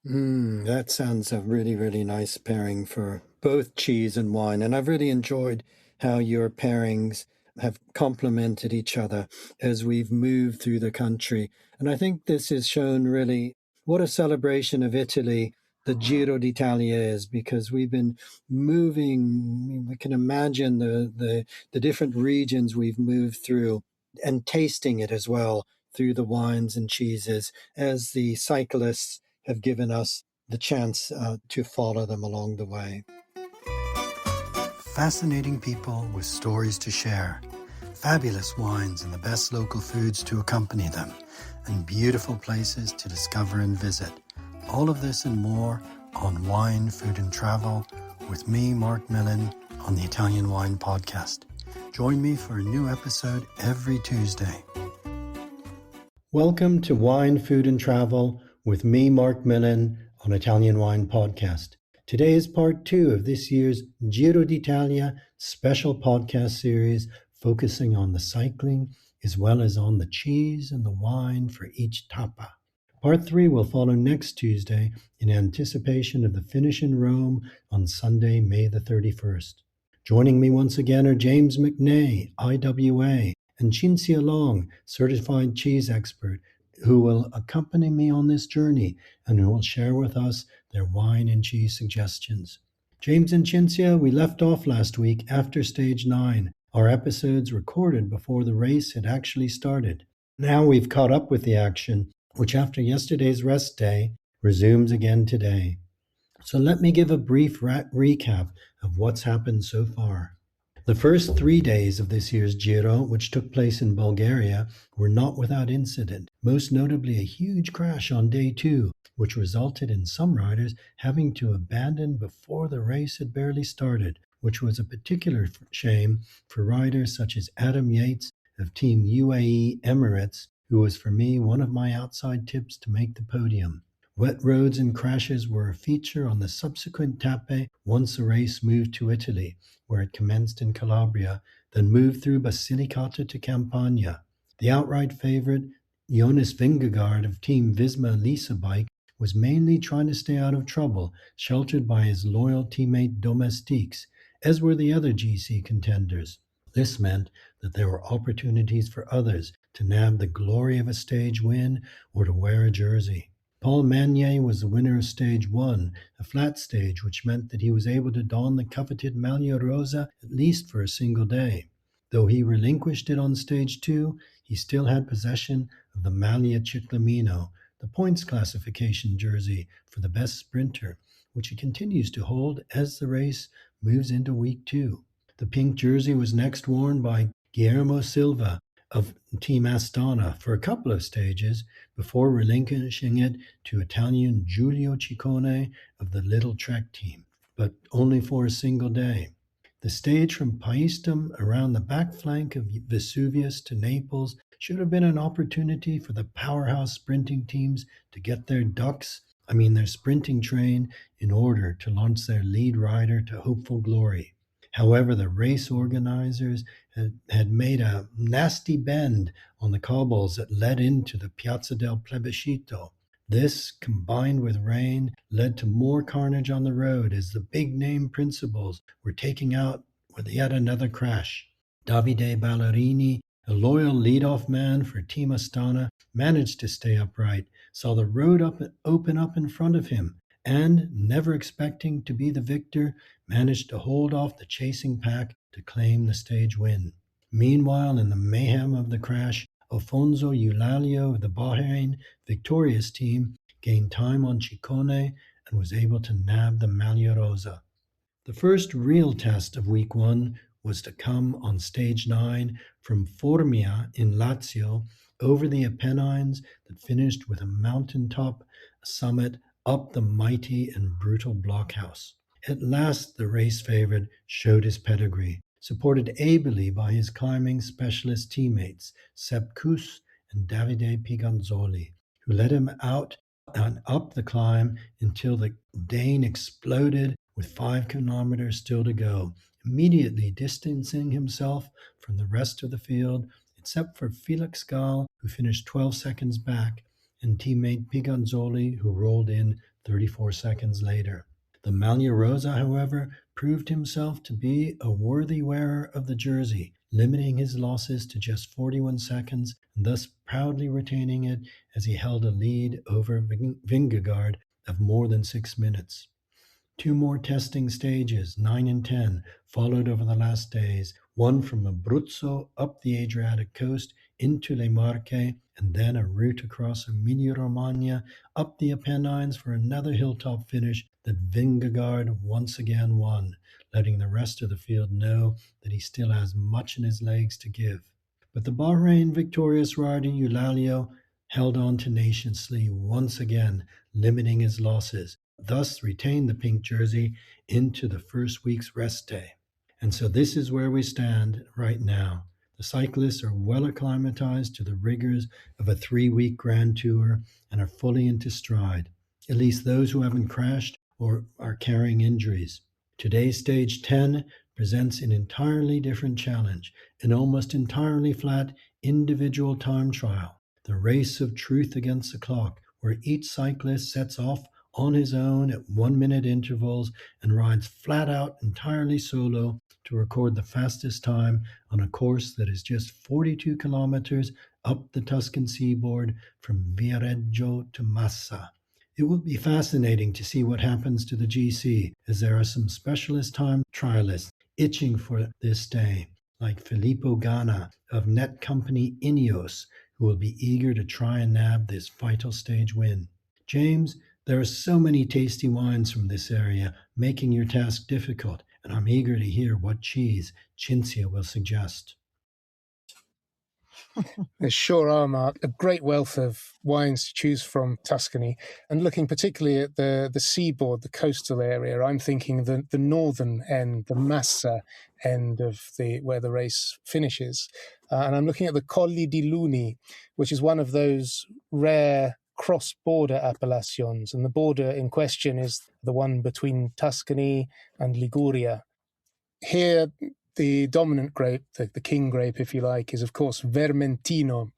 That sounds a really, really nice pairing for both cheese and wine. And I've really enjoyed how your pairings have complemented each other as we've moved through the country. And I think this has shown really what a celebration of Italy the Giro d'Italia is, because we've been moving. We can imagine the different regions we've moved through and tasting it as well through the wines and cheeses as the cyclists have given us the chance to follow them along the way. Fascinating people with stories to share, fabulous wines and the best local foods to accompany them, and beautiful places to discover and visit. All of this and more on Wine, Food and Travel with me, Marc Millon, on the Italian Wine Podcast. Join me for a new episode every Tuesday. Welcome to Wine, Food and Travel with me, Marc Millon, on Italian Wine Podcast. Today is part 2 of this year's Giro d'Italia special podcast series focusing on the cycling as well as on the cheese and the wine for each tappa. Part 3 will follow next Tuesday in anticipation of the finish in Rome on Sunday, May the 31st. Joining me once again are James MacNay, IWA, and Cinzia Long, certified cheese expert, who will accompany me on this journey and who will share with us their wine and cheese suggestions. James and Cinzia, we left off last week after stage 9, our episodes recorded before the race had actually started. Now we've caught up with the action, which after yesterday's rest day, resumes again today. So let me give a brief recap of what's happened so far. The first 3 days of this year's Giro, which took place in Bulgaria, were not without incident, most notably a huge crash on day 2, which resulted in some riders having to abandon before the race had barely started, which was a particular shame for riders such as Adam Yates of Team UAE Emirates, who was for me one of my outside tips to make the podium. Wet roads and crashes were a feature on the subsequent tappe once the race moved to Italy, where it commenced in Calabria, then moved through Basilicata to Campania. The outright favorite, Jonas Vingegaard of Team Visma Lease Bike, was mainly trying to stay out of trouble, sheltered by his loyal teammate Domestiques, as were the other GC contenders. This meant that there were opportunities for others to nab the glory of a stage win or to wear a jersey. Paul Magnier was the winner of Stage 1, a flat stage, which meant that he was able to don the coveted Maglia Rosa at least for a single day. Though he relinquished it on Stage 2, he still had possession of the Maglia Ciclamino, the points classification jersey for the best sprinter, which he continues to hold as the race moves into Week 2. The pink jersey was next worn by Guillermo Silva of Team Astana for a couple of stages before relinquishing it to Italian Giulio Ciccone of the Little Trek team, but only for a single day. The stage from Paestum around the back flank of Vesuvius to Naples should have been an opportunity for the powerhouse sprinting teams to get their their sprinting train in order to launch their lead rider to hopeful glory. However, the race organizers had made a nasty bend on the cobbles that led into the Piazza del Plebiscito. This, combined with rain, led to more carnage on the road as the big-name principals were taking out with yet another crash. Davide Ballerini, a loyal lead-off man for Team Astana, managed to stay upright, saw the road open up in front of him, and, never expecting to be the victor, managed to hold off the chasing pack to claim the stage win. Meanwhile, in the mayhem of the crash, Alfonso Eulalio of the Bahrain victorious team gained time on Ciccone and was able to nab the Maglia Rosa. The first real test of Week 1 was to come on Stage 9 from Formia in Lazio over the Apennines that finished with a mountaintop summit up the mighty and brutal blockhouse. At last, the race favorite showed his pedigree, supported ably by his climbing specialist teammates, Sepp Kuss and Davide Piganzoli, who led him out and up the climb until the Dane exploded with 5 kilometers still to go, immediately distancing himself from the rest of the field, except for Felix Gall, who finished 12 seconds back, and teammate Piganzoli, who rolled in 34 seconds later. The Maglia Rosa, however, proved himself to be a worthy wearer of the jersey, limiting his losses to just 41 seconds and thus proudly retaining it as he held a lead over Vingegaard of more than 6 minutes. Two more testing stages, 9 and 10, followed over the last days, one from Abruzzo up the Adriatic coast into Le Marche, and then a route across Emilia-Romagna up the Apennines for another hilltop finish that Vingegaard once again won, letting the rest of the field know that he still has much in his legs to give. But the Bahrain victorious rider Eulalio held on tenaciously once again, limiting his losses, thus retained the pink jersey into the first week's rest day. And so this is where we stand right now. The cyclists are well acclimatized to the rigors of a 3-week Grand Tour and are fully into stride, at least those who haven't crashed or are carrying injuries. Today's stage 10 presents an entirely different challenge, an almost entirely flat individual time trial, the race of truth against the clock, where each cyclist sets off on his own at 1-minute intervals and rides flat out entirely solo to record the fastest time on a course that is just 42 kilometers up the Tuscan seaboard from Viareggio to Massa. It will be fascinating to see what happens to the GC, as there are some specialist time trialists itching for this day, like Filippo Ganna of net company Ineos, who will be eager to try and nab this vital stage win. James, there are so many tasty wines from this area, making your task difficult, and I'm eager to hear what cheese Cinzia will suggest. There sure are, Mark. A great wealth of wines to choose from Tuscany. And looking particularly at the seaboard, the coastal area, I'm thinking the northern end, the Massa end of where the race finishes. And I'm looking at the Colli di Luni, which is one of those rare cross-border appellations. And the border in question is the one between Tuscany and Liguria. Here, the dominant grape, the king grape, if you like, is, of course, Vermentino.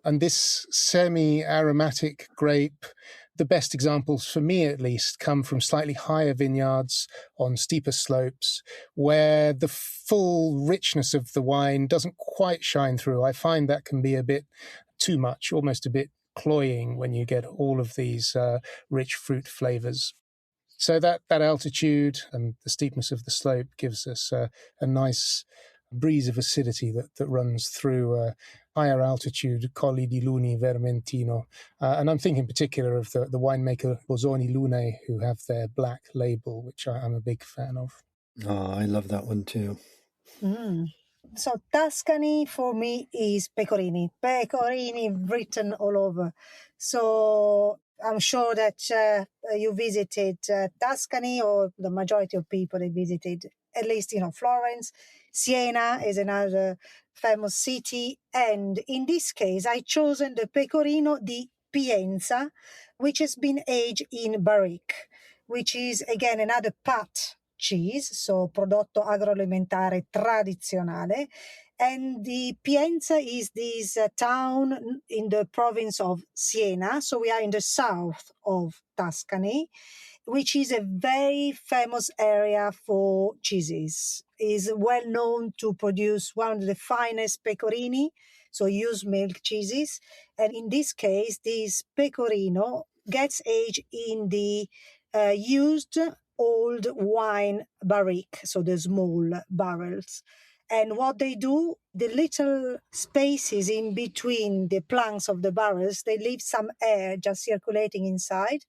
And this semi-aromatic grape, the best examples, for me at least, come from slightly higher vineyards on steeper slopes, where the full richness of the wine doesn't quite shine through. I find that can be a bit too much, almost a bit cloying when you get all of these rich fruit flavors. So that altitude and the steepness of the slope gives us a nice breeze of acidity that runs through higher altitude Colli di Luni Vermentino. And I'm thinking in particular of the winemaker Bosoni Lune, who have their black label, which I'm a big fan of. Oh, I love that one too. So Tuscany for me is pecorini written all over. So I'm sure that you visited Tuscany, or the majority of people they visited, at least, Florence. Siena is another famous city. And in this case, I chosen the Pecorino di Pienza, which has been aged in barrique, which is, again, another pat cheese, so prodotto agroalimentare tradizionale. And the Pienza is this town in the province of Siena. So we are in the south of Tuscany, which is a very famous area for cheeses. Is well known to produce one of the finest pecorini, so used milk cheeses. And in this case, this pecorino gets aged in the used old wine barrique, so the small barrels. And what they do, the little spaces in between the planks of the barrels, they leave some air just circulating inside.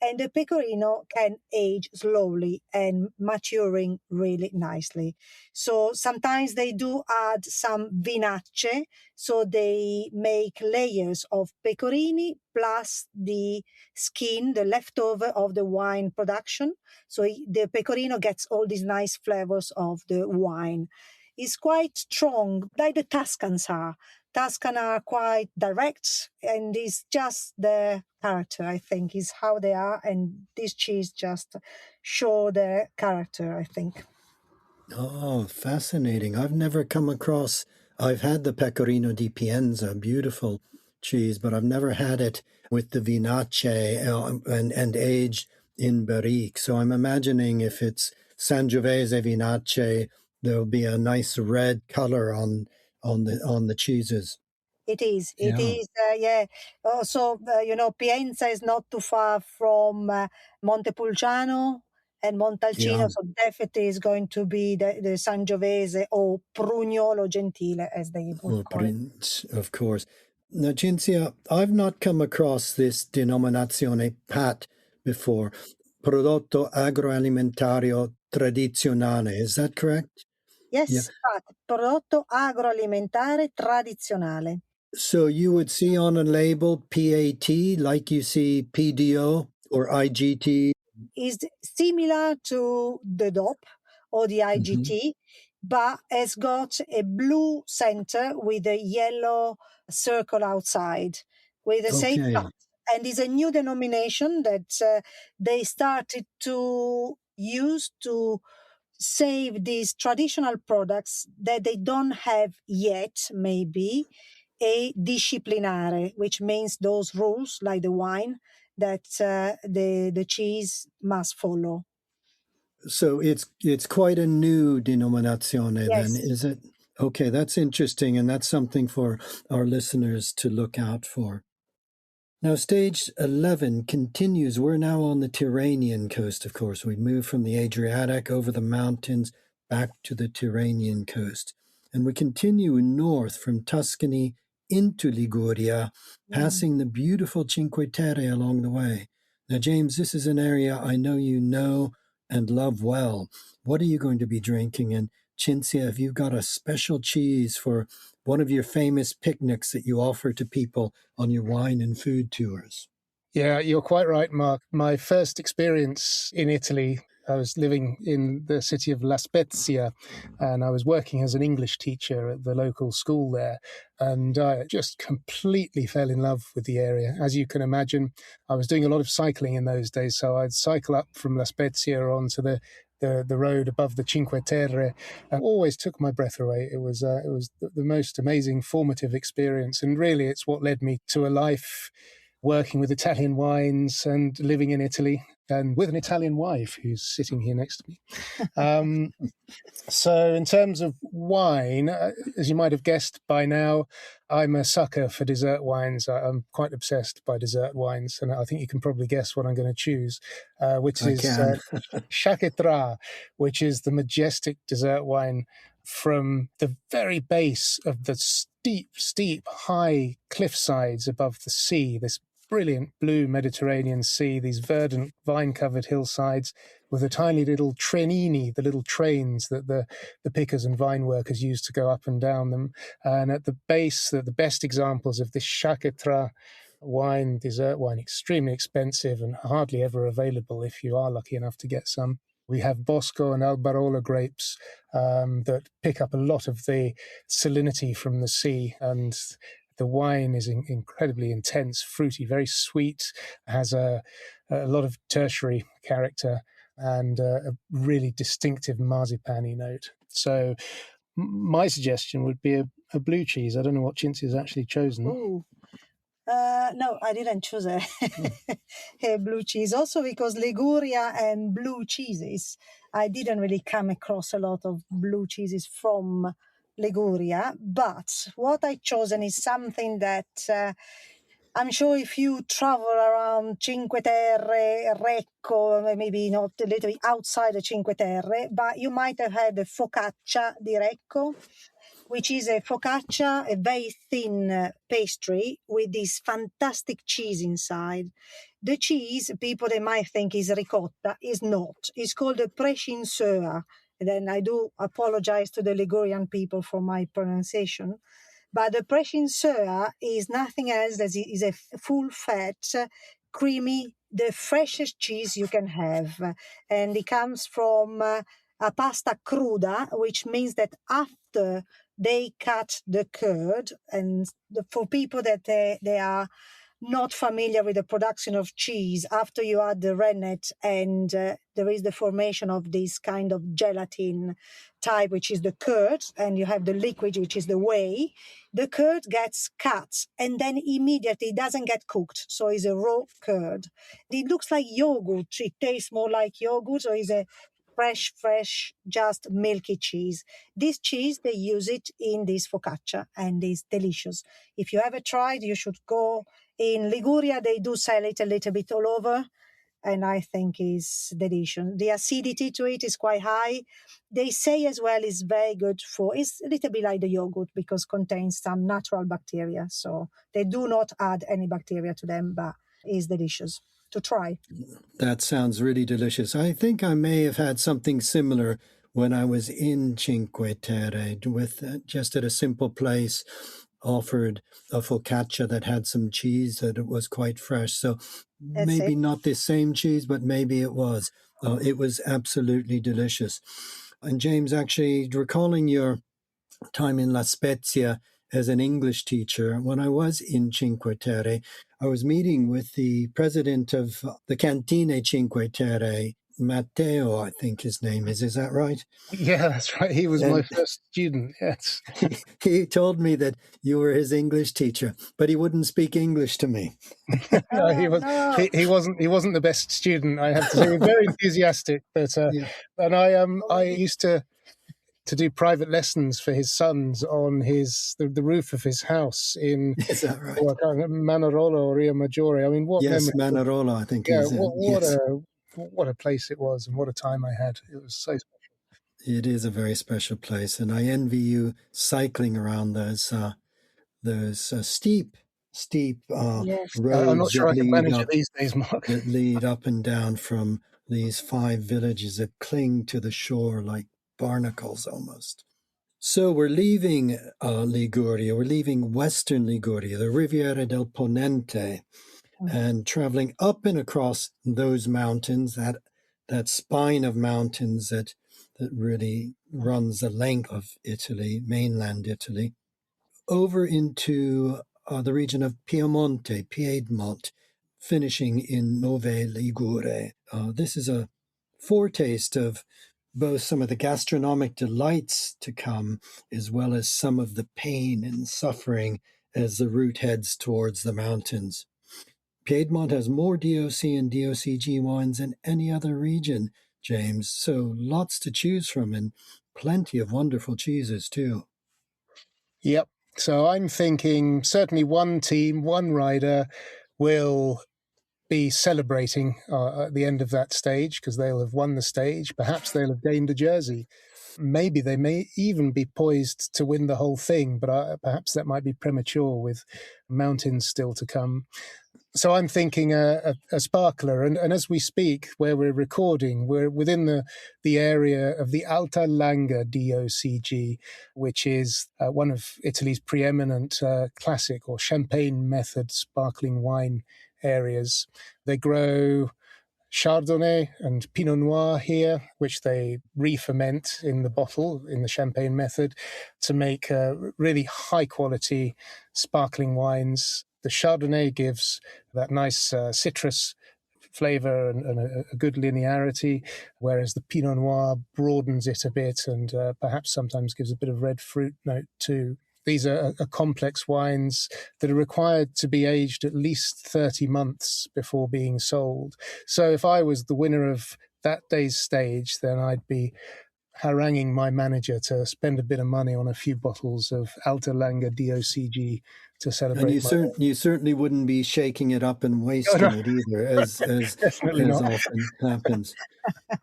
And the pecorino can age slowly and maturing really nicely. So sometimes they do add some vinacce. So they make layers of pecorini plus the skin, the leftover of the wine production. So the pecorino gets all these nice flavors of the wine. It's quite strong, like the Tuscans are. Tuscans are quite direct, and it's just the character, I think, is how they are, and this cheese just show their character, I think. Oh, fascinating. I've never come across, I've had the Pecorino di Pienza, beautiful cheese, but I've never had it with the Vinace and aged in barrique. So I'm imagining if it's Sangiovese Vinace, there'll be a nice red color on the cheeses. It is. It Yeah. is. Yeah. Also, Pienza is not too far from Montepulciano and Montalcino, Yeah. so definitely is going to be the Sangiovese or Prugnolo Gentile, as they would Oh, call it. of course. Now, Cinzia, I've not come across this denominazione PAT before. Prodotto agroalimentario tradizionale. Is that correct? Yeah. Yes, prodotto agroalimentare tradizionale. So you would see on a label PAT like you see PDO or IGT? Is similar to the DOP or the IGT, but has got a blue center with a yellow circle outside with the same Okay. cut. And is a new denomination that they started to use to save these traditional products that they don't have yet, maybe, a disciplinare, which means those rules, like the wine, that the cheese must follow. So it's quite a new denominazione then, Yes. is it? Okay, that's interesting, and that's something for our listeners to look out for. Now, stage 11 continues. We're now on the Tyrrhenian coast, of course. We move from the Adriatic over the mountains back to the Tyrrhenian coast. And we continue north from Tuscany into Liguria, passing the beautiful Cinque Terre along the way. Now, James, this is an area I know you know and love well. What are you going to be drinking? And Cinzia, have you got a special cheese for one of your famous picnics that you offer to people on your wine and food tours? Yeah, you're quite right, Mark. My first experience in Italy, I was living in the city of La Spezia, and I was working as an English teacher at the local school there. And I just completely fell in love with the area. As you can imagine, I was doing a lot of cycling in those days. So I'd cycle up from La Spezia onto the road above the Cinque Terre, and always took my breath away. It was the most amazing formative experience. And really, it's what led me to a life working with Italian wines and living in Italy, and with an Italian wife who's sitting here next to me. So in terms of wine, as you might have guessed by now, I'm a sucker for dessert wines. I'm quite obsessed by dessert wines, and I think you can probably guess what I'm going to choose, which is Chaquetra, which is the majestic dessert wine from the very base of the steep, high cliff sides above the sea, this brilliant blue Mediterranean Sea, these verdant vine-covered hillsides with the tiny little trenini, the little trains that the pickers and vine workers use to go up and down them. And at the base, the best examples of this Chaquetra wine, dessert wine, extremely expensive and hardly ever available if you are lucky enough to get some. We have Bosco and Albarola grapes that pick up a lot of the salinity from the sea, and the wine is incredibly intense, fruity, very sweet, has a lot of tertiary character and a really distinctive marzipan-y note. So my suggestion would be a blue cheese. I don't know what Cinzia has actually chosen. Ooh. No, I didn't choose a blue cheese. Also because Liguria and blue cheeses, I didn't really come across a lot of blue cheeses from Liguria. But what I've chosen is something that I'm sure if you travel around Cinque Terre, Recco, maybe not a little bit outside the Cinque Terre, but you might have had the focaccia di Recco, which is a focaccia, a very thin pastry with this fantastic cheese inside. The cheese, people they might think is ricotta, is not. It's called a prescinseur. And then I do apologize to the Ligurian people for my pronunciation. But the prescinseur is nothing else than is a full-fat, creamy, the freshest cheese you can have. And it comes from a pasta cruda, which means that after they cut the curd, and for people that they are not familiar with the production of cheese, after you add the rennet and there is the formation of this kind of gelatin type, which is the curd, and you have the liquid, which is the whey, the curd gets cut and then immediately it doesn't get cooked. So it's a raw curd. It looks like yogurt. It tastes more like yogurt, so it's a fresh, just milky cheese. This cheese, they use it in this focaccia and it's delicious. If you ever tried, you should go. In Liguria, they do sell it a little bit all over, and I think it's delicious. The acidity to it is quite high. They say as well it's very good it's a little bit like the yogurt because contains some natural bacteria. So they do not add any bacteria to them, but it's delicious to try. That sounds really delicious. I think I may have had something similar when I was in Cinque Terre, with just at a simple place, offered a focaccia that had some cheese, that it was quite fresh. So maybe not the same cheese, but maybe it was. It was absolutely delicious. And James, actually recalling your time in La Spezia as an English teacher, when I was in Cinque Terre, I was meeting with the president of the Cantine Cinque Terre, Matteo, I think his name is. Is that right? Yeah, that's right. He was my first student, yes. He told me that you were his English teacher, but he wouldn't speak English to me. No, he wasn't the best student, I have to say. He was very enthusiastic, but and I used to do private lessons for his sons on the roof of his house in Is that right? Manarola or Rio Maggiore. I mean, what yes, memory. Manarola, I think is what a place it was, and what a time I had. It was so special. It is a very special place, and I envy you cycling around those steep roads. I'm not sure I can manage it these days, Mark. That lead up and down from these 5 villages that cling to the shore like barnacles almost. So we're leaving Liguria. We're leaving Western Liguria, the Riviera del Ponente, and traveling up and across those mountains, that spine of mountains that really runs the length of Italy, mainland Italy, over into the region of Piedmont, finishing in Nove Ligure. This is a foretaste of both some of the gastronomic delights to come, as well as some of the pain and suffering as the route heads towards the mountains. Piedmont has more DOC and DOCG wines than any other region, James, so lots to choose from and plenty of wonderful cheeses too. Yep. So I'm thinking certainly one team, one rider will be celebrating at the end of that stage because they'll have won the stage. Perhaps they'll have gained a jersey. Maybe they may even be poised to win the whole thing, but perhaps that might be premature with mountains still to come. So I'm thinking a sparkler. And as we speak, where we're recording, we're within the area of the Alta Langa DOCG, which is one of Italy's preeminent classic or champagne method sparkling wine areas. They grow Chardonnay and Pinot Noir here, which they re-ferment in the bottle in the champagne method to make really high-quality sparkling wines. The Chardonnay gives that nice citrus flavor and a good linearity, whereas the Pinot Noir broadens it a bit and perhaps sometimes gives a bit of red fruit note too. These are complex wines that are required to be aged at least 30 months before being sold. So if I was the winner of that day's stage, then I'd be haranguing my manager to spend a bit of money on a few bottles of Alta Langa DOCG to celebrate. And you certainly wouldn't be shaking it up and wasting it either, as often happens.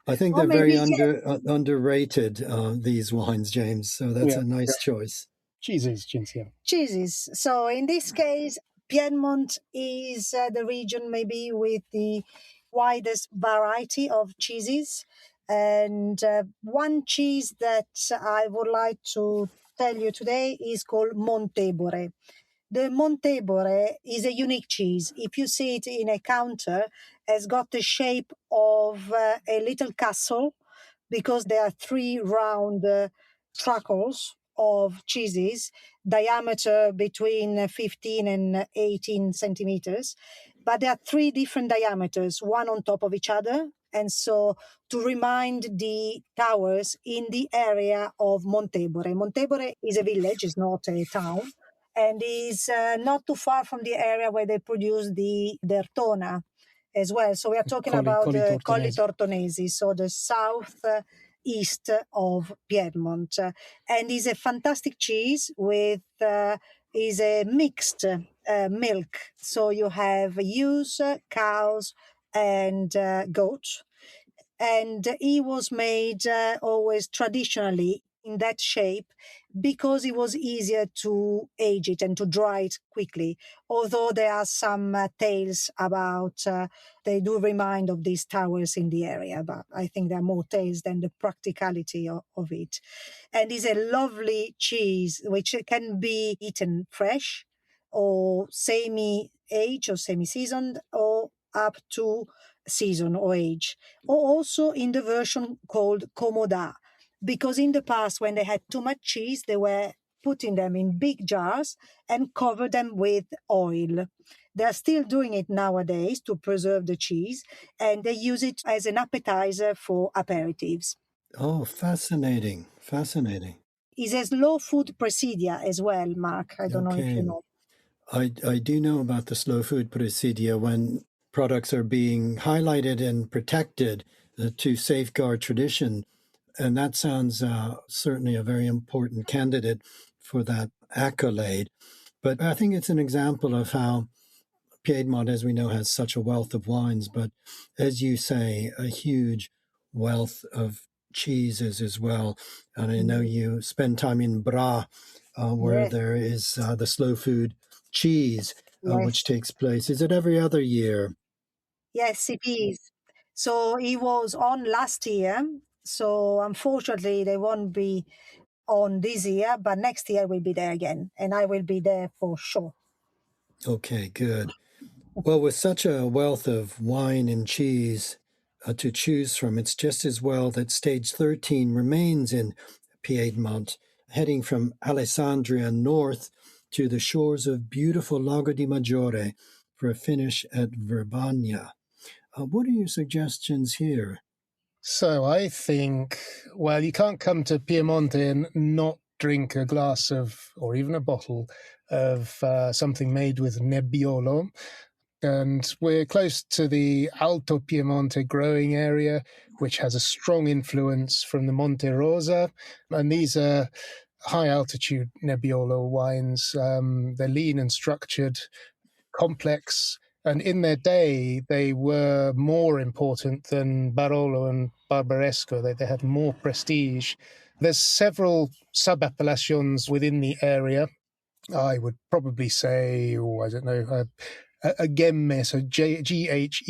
I think they're very underrated, these wines, James. So that's a nice choice. Cheeses, Cinzia. Cheeses. So in this case, Piedmont is the region maybe with the widest variety of cheeses. And one cheese that I would like to tell you today is called Montebore. The Montebore is a unique cheese. If you see it in a counter, it's got the shape of a little castle because there are 3 round truckles of cheeses, diameter between 15 and 18 centimeters. But there are three different diameters, one on top of each other. And so to remind the towers in the area of Montebore. Montebore is a village, it's not a town, and is not too far from the area where they produce the Dertona as well. So we are talking about Colli Tortonesi, so the south east of Piedmont. And is a fantastic cheese with is a mixed milk. So you have ewes, cows, and goats. And it was made always traditionally in that shape because it was easier to age it and to dry it quickly. Although there are some tales about, they do remind of these towers in the area, but I think there are more tales than the practicality of it. And it's a lovely cheese which can be eaten fresh or semi-aged or semi-seasoned or up to season or age, or also in the version called Komoda, because in the past when they had too much cheese, they were putting them in big jars and cover them with oil. They're still doing it nowadays to preserve the cheese, and they use it as an appetizer for aperitifs. Oh, fascinating. Fascinating. It's a slow food presidia as well, Mark. I don't know if you know. I do know about the slow food presidia when products are being highlighted and protected to safeguard tradition. And that sounds certainly a very important candidate for that accolade. But I think it's an example of how Piedmont, as we know, has such a wealth of wines, but as you say, a huge wealth of cheeses as well. And I know you spend time in Bra, where there is the slow food cheese, which takes place. Is it every other year? Yes, it is. So it was on last year. So unfortunately, they won't be on this year, but next year we'll be there again, and I will be there for sure. Okay, good. Well, with such a wealth of wine and cheese to choose from, it's just as well that stage 13 remains in Piedmont, heading from Alessandria north to the shores of beautiful Lago di Maggiore for a finish at Verbania. What are your suggestions here? So I think, well, you can't come to Piemonte and not drink a glass of, or even a bottle of something made with Nebbiolo. And we're close to the Alto Piemonte growing area, which has a strong influence from the Monte Rosa. And these are high altitude Nebbiolo wines. They're lean and structured, complex. And in their day, they were more important than Barolo and Barbaresco. They had more prestige. There's several sub-appellations within the area. I would probably say, I don't know, a Gemme, so Gheemme,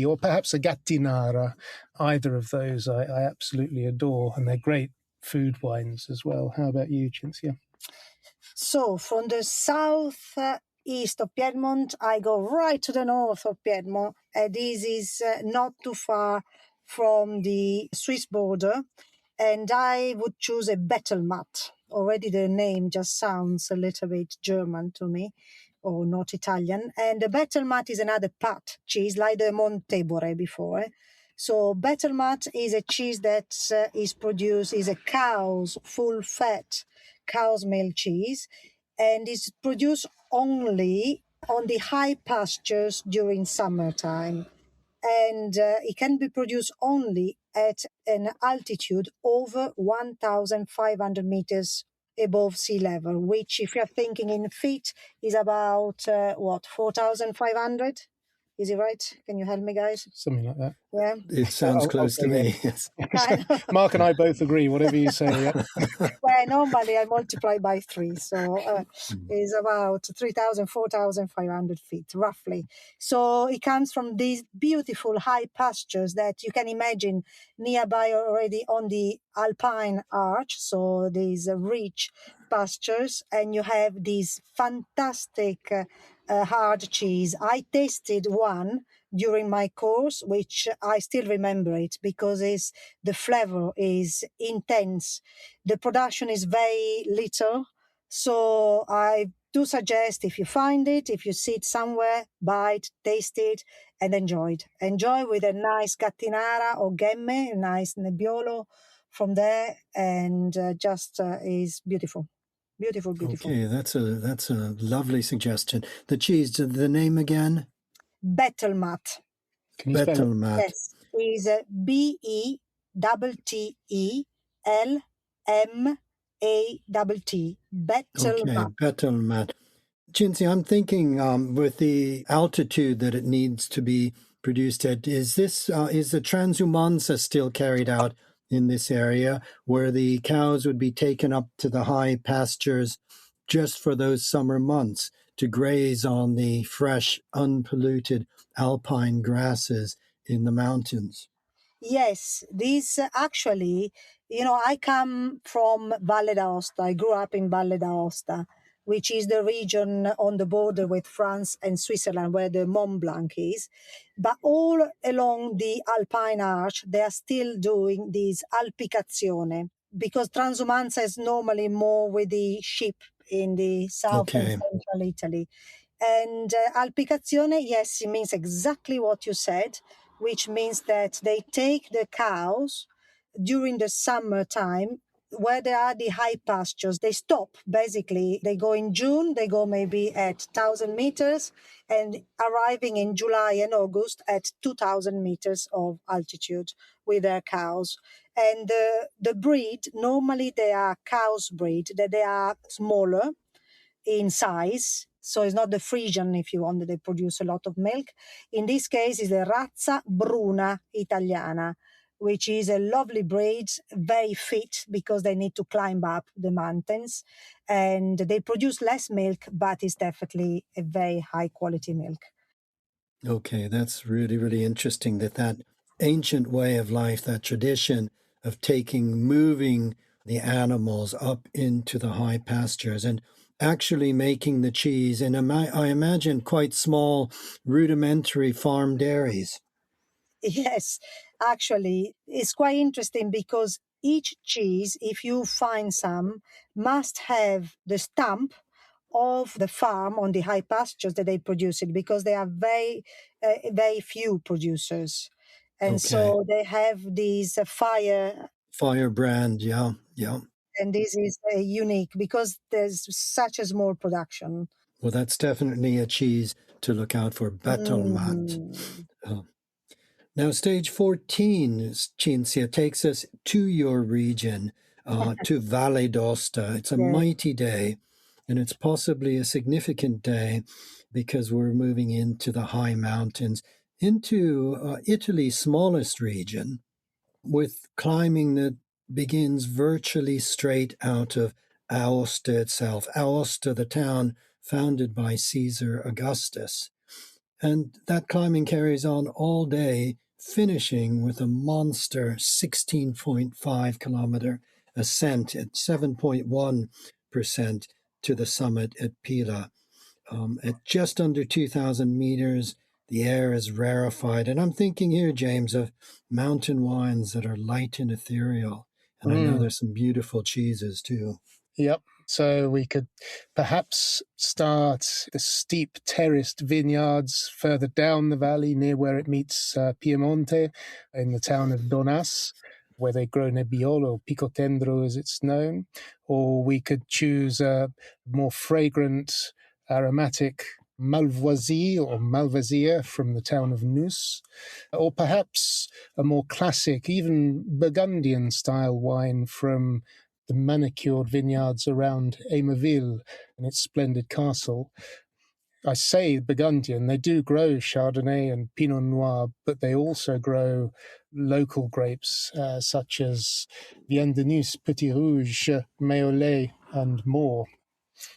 or perhaps a Gattinara. Either of those I absolutely adore, and they're great food wines as well. How about you, Cinzia? So from the south east of Piedmont, I go right to the north of Piedmont. This is not too far from the Swiss border, and I would choose a Bettelmatt. Already the name just sounds a little bit German to me, or not Italian. And the Bettelmatt is another pat cheese, like the Montebore before. So Bettelmatt is a cheese that is produced, is a cow's full fat cow's milk cheese, and is produced only on the high pastures during summertime. And it can be produced only at an altitude over 1,500 meters above sea level, which, if you're thinking in feet, is about 4,500? Is it right? Can you help me, guys? Something like that. Yeah. It sounds close to me. Yes. Mark and I both agree, whatever you say. Yeah. Well, normally I multiply by 3, so it's about 3,000, 4,500 feet, roughly. So it comes from these beautiful high pastures that you can imagine nearby already on the Alpine Arch, so these rich pastures, and you have these fantastic hard cheese. I tasted one during my course, which I still remember it because the flavor is intense. The production is very little. So I do suggest, if you find it, if you see it somewhere, buy it, taste it, and enjoy it. Enjoy with a nice gattinara or gemme, a nice nebbiolo from there, and just is beautiful. Beautiful, beautiful. Okay, that's a lovely suggestion. The cheese, the name again? Betelmat. Can you spell it? Betelmat. Yes, is Bettelmat. Okay, Betelmat. Cinzia, I'm thinking with the altitude that it needs to be produced at, is the transhumanza still carried out in this area where the cows would be taken up to the high pastures just for those summer months to graze on the fresh, unpolluted alpine grasses in the mountains? Yes, this actually, I come from Valle d'Aosta. I grew up in Valle d'Aosta, which is the region on the border with France and Switzerland where the Mont Blanc is. But all along the Alpine Arch, they are still doing this alpicazione because transumanza is normally more with the sheep in the south and central Italy. And alpicazione, yes, it means exactly what you said, which means that they take the cows during the summertime where there are the high pastures. They stop, basically. They go in June, they go maybe at 1,000 meters, and arriving in July and August at 2,000 meters of altitude with their cows. And the breed, normally they are cows breed, that they are smaller in size. So it's not the Frisian, if you want, that they produce a lot of milk. In this case, it's the Razza Bruna Italiana, which is a lovely breed, very fit because they need to climb up the mountains. And they produce less milk, but it's definitely a very high quality milk. Okay, that's really, really interesting that ancient way of life, that tradition of moving the animals up into the high pastures and actually making the cheese in, I imagine, quite small, rudimentary farm dairies. Yes, actually, it's quite interesting because each cheese, if you find some, must have the stamp of the farm on the high pastures that they produce it because they are very few producers. And so they have these Fire brand, yeah. And this is unique because there's such a small production. Well, that's definitely a cheese to look out for, Betelmat. Now, stage 14, Cinzia, takes us to your region, to Valle d'Aosta. It's a mighty day, and it's possibly a significant day because we're moving into the high mountains, into Italy's smallest region, with climbing that begins virtually straight out of Aosta itself. Aosta, the town founded by Caesar Augustus. And that climbing carries on all day, finishing with a monster 16.5 kilometer ascent at 7.1% to the summit at Pila. At just under 2,000 meters, the air is rarefied. And I'm thinking here, James, of mountain wines that are light and ethereal. And I know there's some beautiful cheeses too. Yep. So we could perhaps start the steep terraced vineyards further down the valley near where it meets Piemonte in the town of Donas, where they grow Nebbiolo, Picotendro as it's known. Or we could choose a more fragrant, aromatic Malvoisie or Malvasia from the town of Nus, or perhaps a more classic, even Burgundian style wine from the manicured vineyards around Aimerville and its splendid castle. I say Burgundian, they do grow Chardonnay and Pinot Noir, but they also grow local grapes such as Vien de Nus, Petit Rouge, Méolay, and more.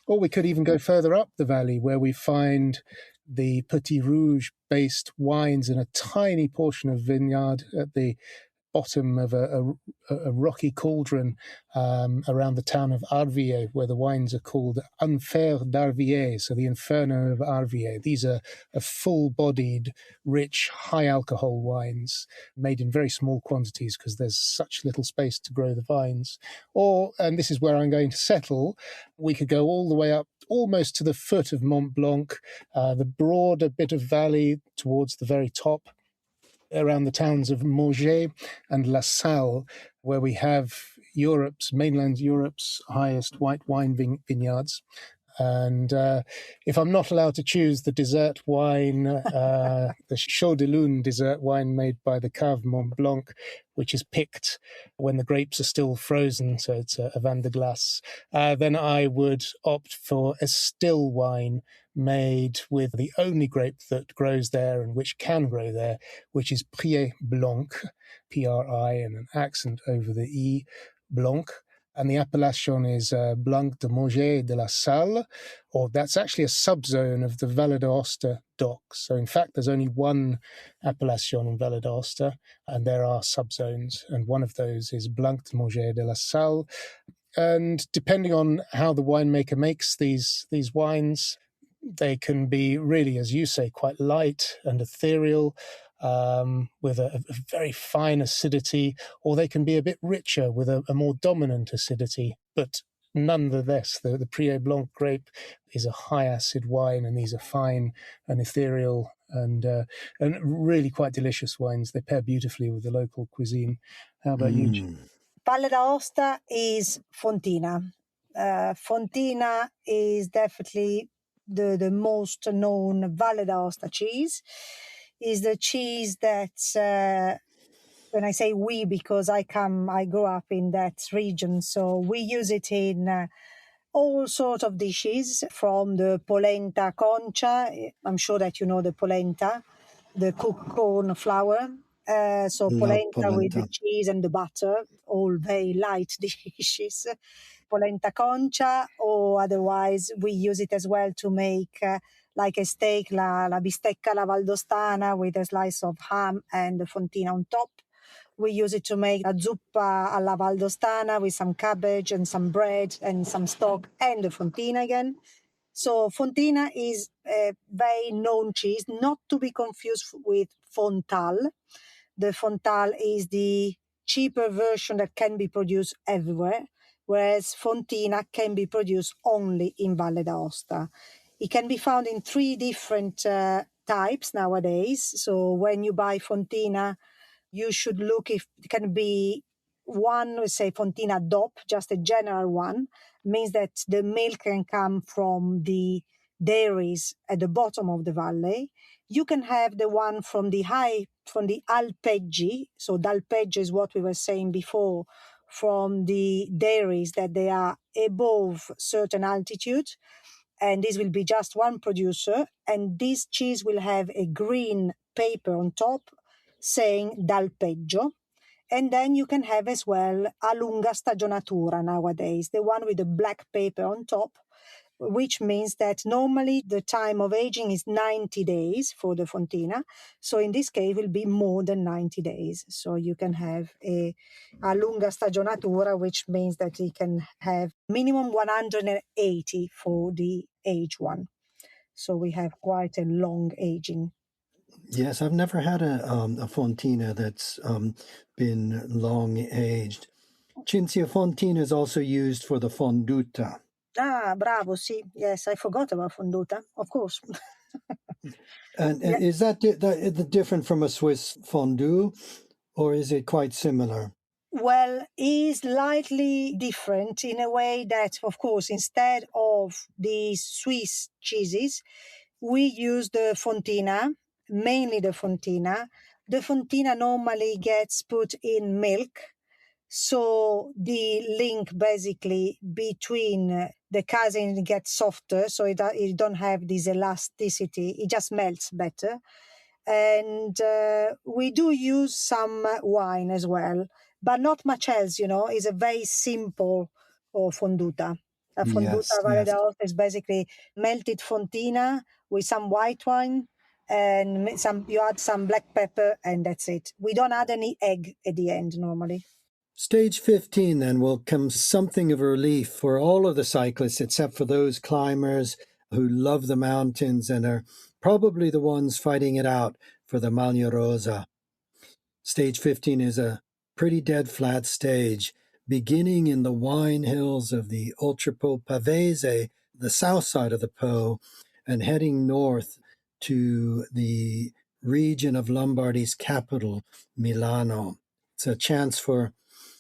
Or we could even go further up the valley where we find the Petit Rouge-based wines in a tiny portion of vineyard at the bottom of a rocky cauldron around the town of Arvier, where the wines are called Enfer d'Arvier, so the Inferno of Arvier. These are full-bodied, rich, high-alcohol wines made in very small quantities because there's such little space to grow the vines. Or, and this is where I'm going to settle, we could go all the way up almost to the foot of Mont Blanc, the broader bit of valley towards the very top, around the towns of Morges and La Salle, where we have mainland Europe's highest white wine vineyards. And if I'm not allowed to choose the dessert wine, the Chaud de Lune dessert wine made by the Cave Mont Blanc, which is picked when the grapes are still frozen, so it's a vin de glace, then I would opt for a still wine made with the only grape that grows there and which can grow there, which is Prié Blanc, P-R-I, and an accent over the E, Blanc. And the appellation is Blanc de Morges de la Salle, or that's actually a subzone of the Valle d'Aosta DOC. So in fact, there's only one appellation in Valle d'Aosta, and there are subzones, and one of those is Blanc de Morges de la Salle. And depending on how the winemaker makes these wines, they can be really, as you say, quite light and ethereal, with a very fine acidity, or they can be a bit richer with a more dominant acidity. But nonetheless, the Prié Blanc grape is a high acid wine, and these are fine and ethereal and really quite delicious wines. They pair beautifully with the local cuisine. How about you, Jim? Valle d'Aosta is Fontina. Fontina is definitely the most known Valle d'Aosta cheese. Is the cheese that, when I say we, because I grew up in that region, so we use it in all sorts of dishes, from the polenta concha. I'm sure that you know the polenta, the cooked corn flour. So polenta with the cheese and the butter, all very light dishes. Polenta concha, or otherwise we use it as well to make like a steak, la bistecca alla valdostana, with a slice of ham and the fontina on top. We use it to make a zuppa alla valdostana with some cabbage and some bread and some stock and the fontina again. So fontina is a very known cheese, not to be confused with fontal. The fontal is the cheaper version that can be produced everywhere, whereas fontina can be produced only in Valle d'Aosta. It can be found in 3 different types nowadays. So when you buy fontina, you should look if it can be one, we say fontina DOP, just a general one, means that the milk can come from the dairies at the bottom of the valley. You can have the one from the alpeggi. So the alpeggi is what we were saying before, from the dairies that they are above certain altitude. And this will be just one producer. And this cheese will have a green paper on top saying d'alpeggio. And then you can have as well a lunga stagionatura nowadays, the one with the black paper on top, which means that normally the time of aging is 90 days for the fontina. So in this case, it will be more than 90 days. So you can have a lunga stagionatura, which means that you can have minimum 180 for the age one. So we have quite a long aging. Yes, I've never had a fontina that's been long aged. Cinzia, fontina is also used for the fonduta. Ah, bravo, sì. Yes, I forgot about fonduta, of course. And is that different from a Swiss fondue, or is it quite similar? Well, it's slightly different in a way that, of course, instead of the Swiss cheeses, we use the fontina, mainly the fontina. The fontina normally gets put in milk. So the link basically between the casein gets softer, so it don't have this elasticity. It just melts better. And we do use some wine as well, but not much else, It's a very simple fonduta. A fonduta Valle d'Aosta is basically melted fontina with some white wine and you add some black pepper, and that's it. We don't add any egg at the end normally. Stage 15 then will come something of a relief for all of the cyclists except for those climbers who love the mountains and are probably the ones fighting it out for the Maglia Rosa. Stage 15 is a pretty dead flat stage, beginning in the wine hills of the Oltrepo Pavese, the south side of the Po, and heading north to the region of Lombardy's capital, Milano. It's a chance for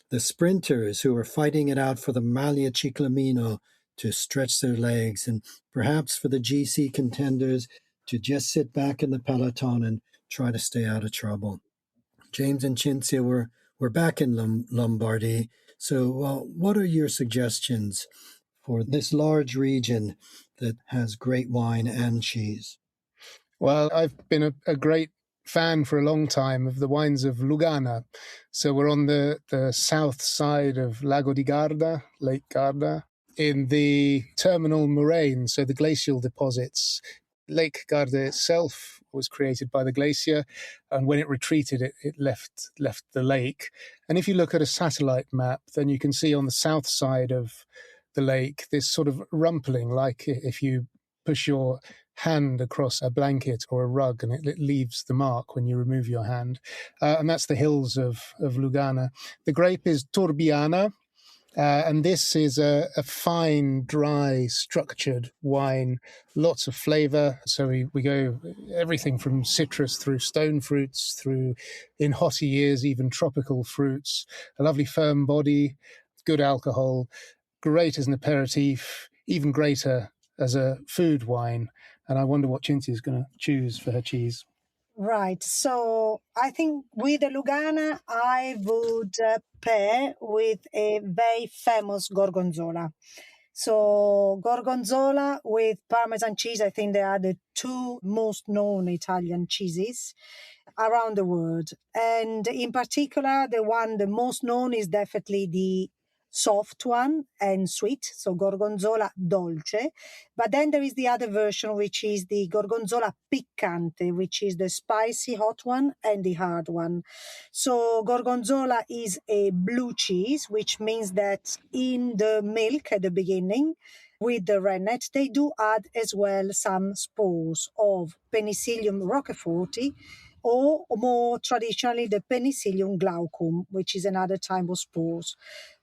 the sprinters who are fighting it out for the Maglia Ciclamino to stretch their legs, and perhaps for the GC contenders to just sit back in the peloton and try to stay out of trouble. James and Cinzia, we're back in Lombardy. So what are your suggestions for this large region that has great wine and cheese? Well, I've been a great fan for a long time of the wines of Lugana. So we're on the south side of Lago di Garda, Lake Garda, in the terminal moraine, so the glacial deposits. Lake Garda itself was created by the glacier, and when it retreated, it left the lake. And if you look at a satellite map, then you can see on the south side of the lake this sort of rumpling, like if you push your hand across a blanket or a rug and it leaves the mark when you remove your hand. And that's the hills of Lugana. The grape is Torbiana, and this is a fine, dry, structured wine, lots of flavour. So we go everything from citrus through stone fruits, through, in hotter years, even tropical fruits, a lovely firm body, good alcohol, great as an aperitif, even greater as a food wine. And I wonder what Cinzia is going to choose for her cheese. Right. So I think with the Lugana, I would pair with a very famous Gorgonzola. So Gorgonzola with Parmesan cheese, I think they are the two most known Italian cheeses around the world. And in particular, the most known is definitely the soft one and sweet, so Gorgonzola dolce. But then there is the other version, which is the Gorgonzola piccante, which is the spicy hot one and the hard one. So Gorgonzola is a blue cheese, which means that in the milk at the beginning, with the rennet, they do add as well some spores of Penicillium roqueforti, or more traditionally the Penicillium glaucum, which is another type of spores.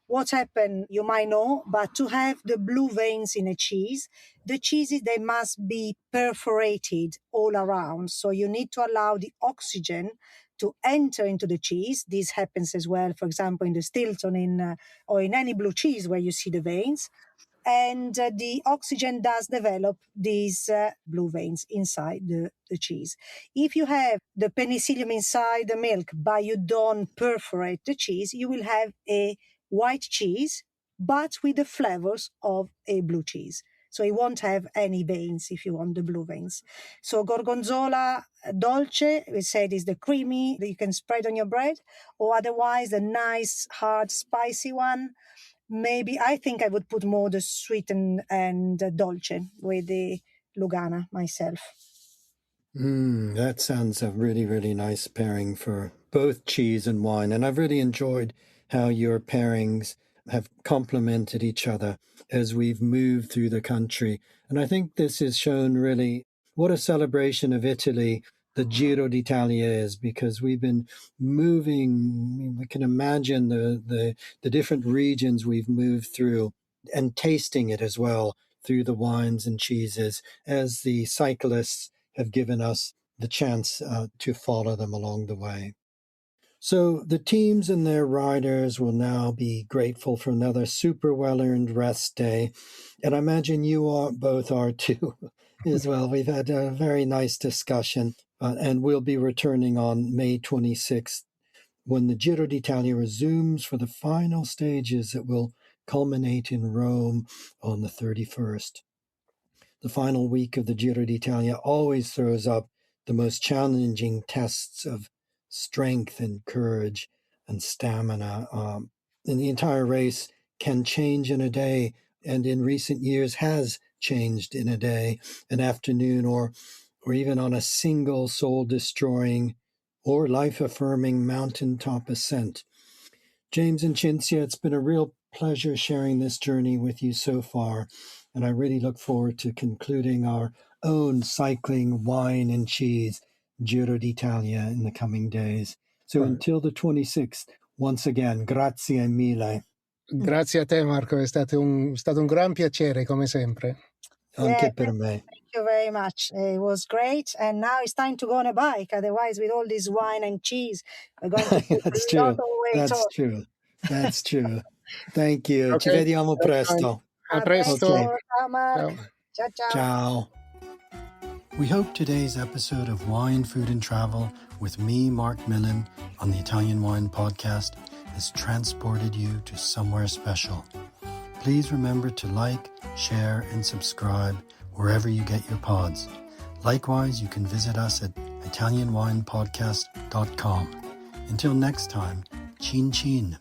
What happened, you might know, but to have the blue veins in a cheese, the cheeses, they must be perforated all around. So you need to allow the oxygen to enter into the cheese. This happens as well, for example, in the Stilton or in any blue cheese where you see the veins. And the oxygen does develop these blue veins inside the cheese. If you have the penicillium inside the milk, but you don't perforate the cheese, you will have a white cheese, but with the flavors of a blue cheese. So it won't have any veins if you want the blue veins. So Gorgonzola dolce, we said, is the creamy that you can spread on your bread, or otherwise a nice, hard, spicy one. Maybe I think I would put more the sweet and dolce with the Lugana myself. That sounds a really, really nice pairing for both cheese and wine. And I've really enjoyed how your pairings have complemented each other as we've moved through the country. And I think this has shown really what a celebration of Italy the Giro d'Italia is, because we've been moving, we can imagine the different regions we've moved through and tasting it as well through the wines and cheeses as the cyclists have given us the chance to follow them along the way. So the teams and their riders will now be grateful for another super well-earned rest day. And I imagine you both are too as well. We've had a very nice discussion and we'll be returning on May 26th when the Giro d'Italia resumes for the final stages that will culminate in Rome on the 31st. The final week of the Giro d'Italia always throws up the most challenging tests of strength and courage and stamina. And the entire race can change in a day, and in recent years has changed in a day, an afternoon, or or even on a single soul-destroying or life-affirming mountaintop ascent. James and Cinzia, it's been a real pleasure sharing this journey with you so far, and I really look forward to concluding our own cycling, wine, and cheese Giro d'Italia in the coming days. So until the 26th, once again, grazie mille. Grazie a te, Marco, è stato un gran piacere, come sempre. Anche per me. Thank you very much. It was great. And now it's time to go on a bike. Otherwise, with all this wine and cheese, we're going to put That's a lot true. of weight That's on. true. That's true. Thank you. Okay. Ci vediamo presto. A presto. Okay. Ciao, Mark. Ciao. Ciao. Ciao. We hope today's episode of Wine, Food and Travel with me, Marc Millon, on the Italian Wine Podcast has transported you to somewhere special. Please remember to like, share, and subscribe wherever you get your pods. Likewise, you can visit us at italianwinepodcast.com. Until next time, chin chin.